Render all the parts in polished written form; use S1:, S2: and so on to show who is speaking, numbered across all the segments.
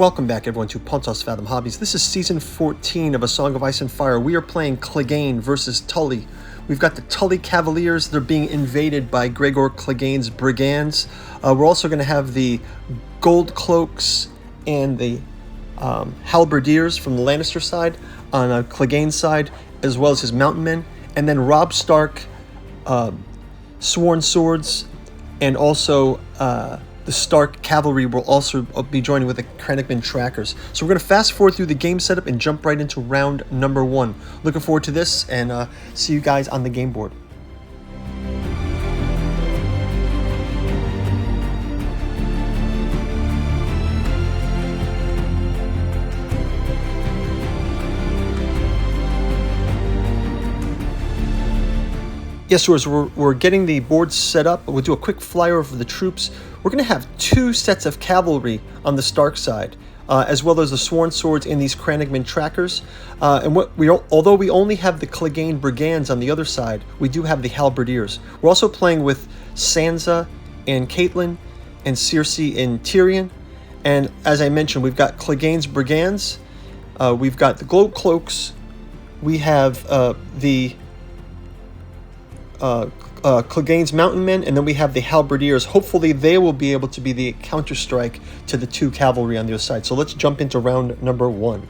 S1: Welcome back, everyone, to Pontos Fathom Hobbies. This is Season 14 of A Song of Ice and Fire. We are playing Clegane versus Tully. We've got the Tully Cavaliers. They're being invaded by Gregor Clegane's Brigandes. We're also going to have the Gold Cloaks and the Halberdiers from the Lannister side on Clegane's side, as well as his Mountain Men. And then Robb Stark, Sworn Swords, and also the Stark Cavalry will also be joining with the Cranachman Trackers. So we're going to fast forward through the game setup and jump right into round number 1. Looking forward to this, and see you guys on the game board. Yes, so as we're getting the board set up, we'll do a quick flyover of the troops. We're going to have 2 sets of cavalry on the Stark side, as well as the Sworn Swords and these Cranachman Trackers. Although we only have the Clegane Brigandes on the other side, we do have the Halberdiers. We're also playing with Sansa and Caitlyn and Cersei and Tyrion. And as I mentioned, we've got Clegane's Brigandes, we've got the Gold Cloaks, we have the Clegane's Mountain Men, and then we have the Halberdiers. Hopefully they will be able to be the counter-strike to the 2 cavalry on the other side. So let's jump into round number 1.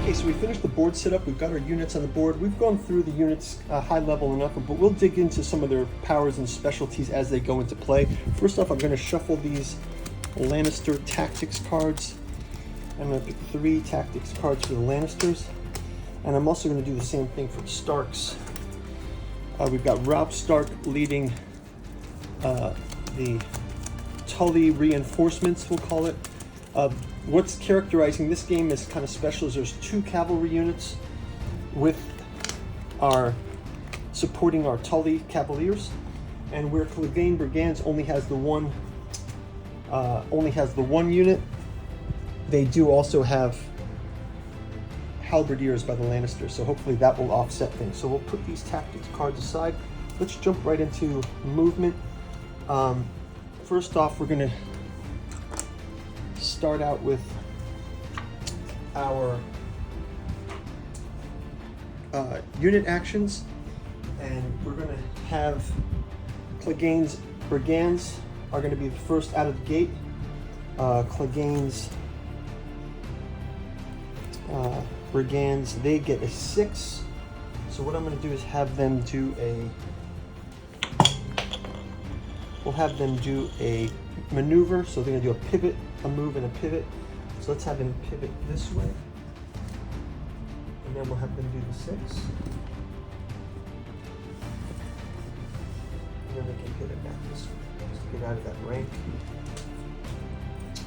S1: Okay, so we finished the board setup. We've got our units on the board. We've gone through the units high level enough, but we'll dig into some of their powers and specialties as they go into play. First off, I'm going to shuffle these Lannister tactics cards. I'm going to pick 3 tactics cards for the Lannisters, and I'm also going to do the same thing for the Starks. We've got Robb Stark leading the Tully reinforcements, we'll call it. What's characterizing this game is kind of special is there's 2 cavalry units with our supporting our Tully Cavaliers, and where Clegane Brigandes only has the one unit, they do also have Halberdiers by the Lannisters, so hopefully that will offset things. So we'll put these tactics cards aside. Let's jump right into movement. First off, we're going to start out with our unit actions, and we're going to have Clegane's Brigandes are going to be the first out of the gate. Clegane's Brigandes, they get a 6. So what I'm going to do is have them do a maneuver. So they're going to do a pivot, a move, and a pivot. So let's have them pivot this way, and then we'll have them do the 6. And then they can pivot back this way. Get out of that rank.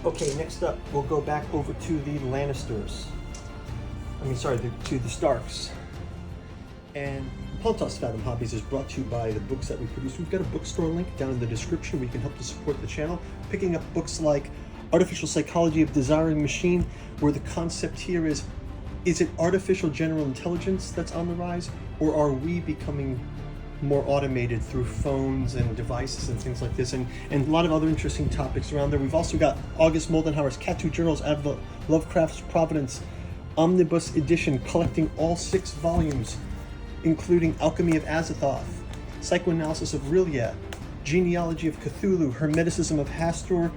S1: Okay, next up, we'll go back over to the Lannisters. To the Starks. And Pontos Fathom Hobbies is brought to you by the books that we produce. We've got a bookstore link down in the description where you can help to support the channel. Picking up books like Artificial Psychology of Desiring Machine, where the concept here is it artificial general intelligence that's on the rise, or are we becoming more automated through phones and devices and things like this, and a lot of other interesting topics around there. We've also got August Moldenhauer's Cat 2 Journals out of Lovecraft's Providence Omnibus Edition, collecting all 6 volumes, including Alchemy of Azathoth, Psychoanalysis of Rilliad, Genealogy of Cthulhu, Hermeticism of Hastur,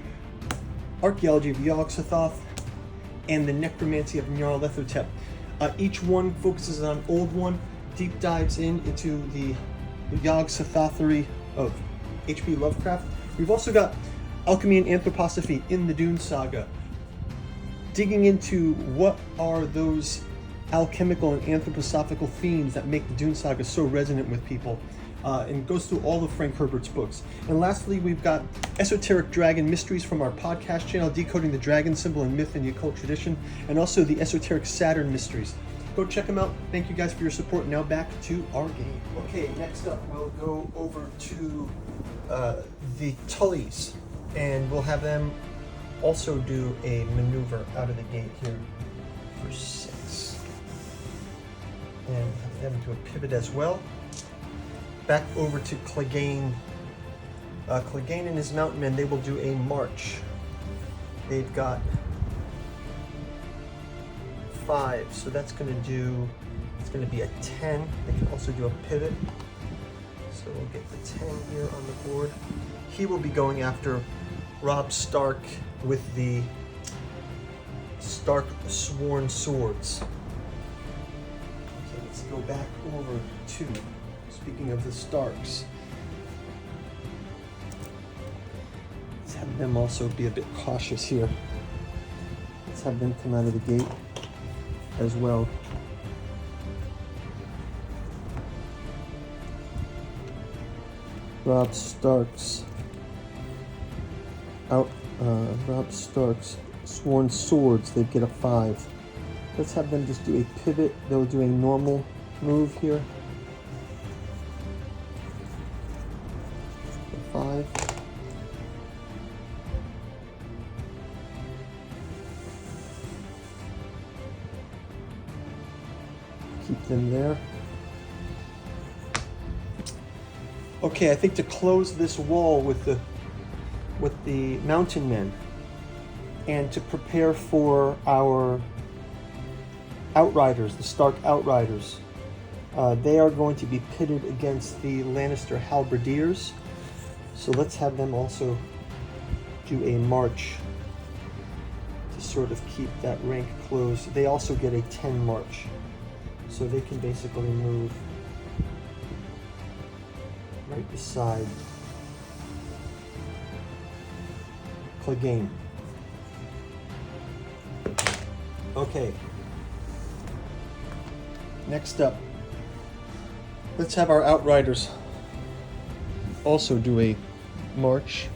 S1: Archaeology of Yog-Sothoth, and the Necromancy of Nyarlathotep. Each one focuses on an old one, deep dives into the Yog-Sothothery of H.P. Lovecraft. We've also got Alchemy and Anthroposophy in the Dune Saga, digging into what are those alchemical and anthroposophical themes that make the Dune Saga so resonant with people, and goes through all of Frank Herbert's books. And lastly, we've got Esoteric Dragon Mysteries from our podcast channel, decoding the dragon symbol in myth and occult tradition, and also the Esoteric Saturn Mysteries. Go check them out. Thank you guys for your support. Now back to our game. Okay, next up we'll go over to the Tullys, and we'll have them also do a maneuver out of the gate here for 6. And have them do a pivot as well. Back over to Clegane. Clegane and his mountain men, they will do a march. They've got 5, so that's going to be a 10. They can also do a pivot. So we'll get the 10 here on the board. He will be going after Robb Stark with the Stark Sworn Swords. Okay, let's go back over to, speaking of the Starks, let's have them also be a bit cautious here. Let's have them come out of the gate as well. Robb Stark's Sworn Swords, they get a 5. Let's have them just do a pivot. They'll do a normal move here. 5. Keep them there. Okay, I think to close this wall with the mountain men and to prepare for our outriders, the Stark outriders, they are going to be pitted against the Lannister halberdiers. So let's have them also do a march to sort of keep that rank closed. They also get a 10 march, so they can basically move right beside Clegane. Okay. Next up, let's have our outriders also do a march.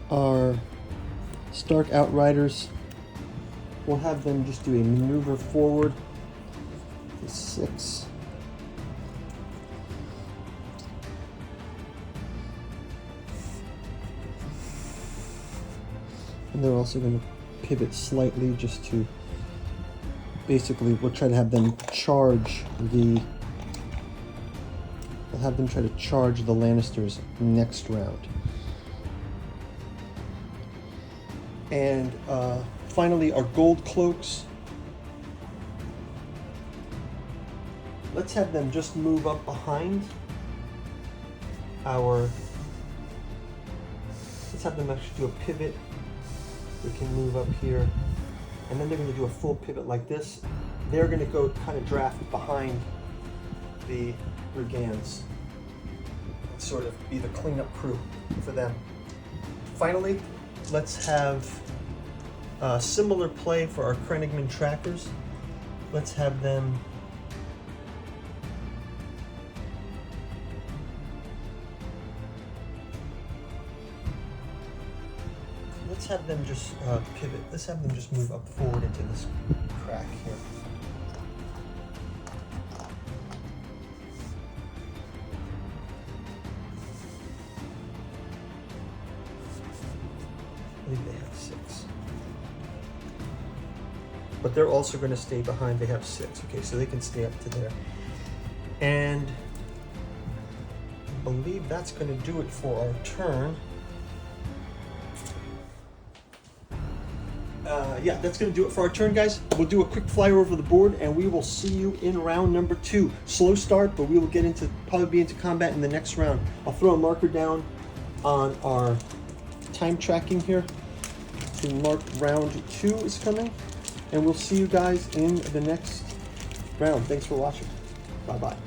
S1: Our Stark outriders, we'll have them just do a maneuver forward. 6. And they're also going to pivot slightly just to basically, we'll try to have them charge the, we'll have them try to charge the Lannisters next round. And finally, our gold cloaks. Let's have them just move up behind our, let's have them actually do a pivot. They can move up here, and then they're going to do a full pivot like this. They're going to go kind of draft behind the Brigandes, sort of be the cleanup crew for them. Finally, let's have a similar play for our Clegane trackers. Let's have them just pivot. Let's have them just move up forward into this crack here. I believe they have 6. But they're also going to stay behind. They have 6. Okay, so they can stay up to there. And I believe that's going to do it for our turn. Yeah, that's going to do it for our turn, guys. We'll do a quick flyer over the board, and we will see you in round number 2. Slow start, but we will get into, probably be into combat in the next round. I'll throw a marker down on our time tracking here to mark round 2 is coming, and we'll see you guys in the next round. Thanks for watching. Bye-bye.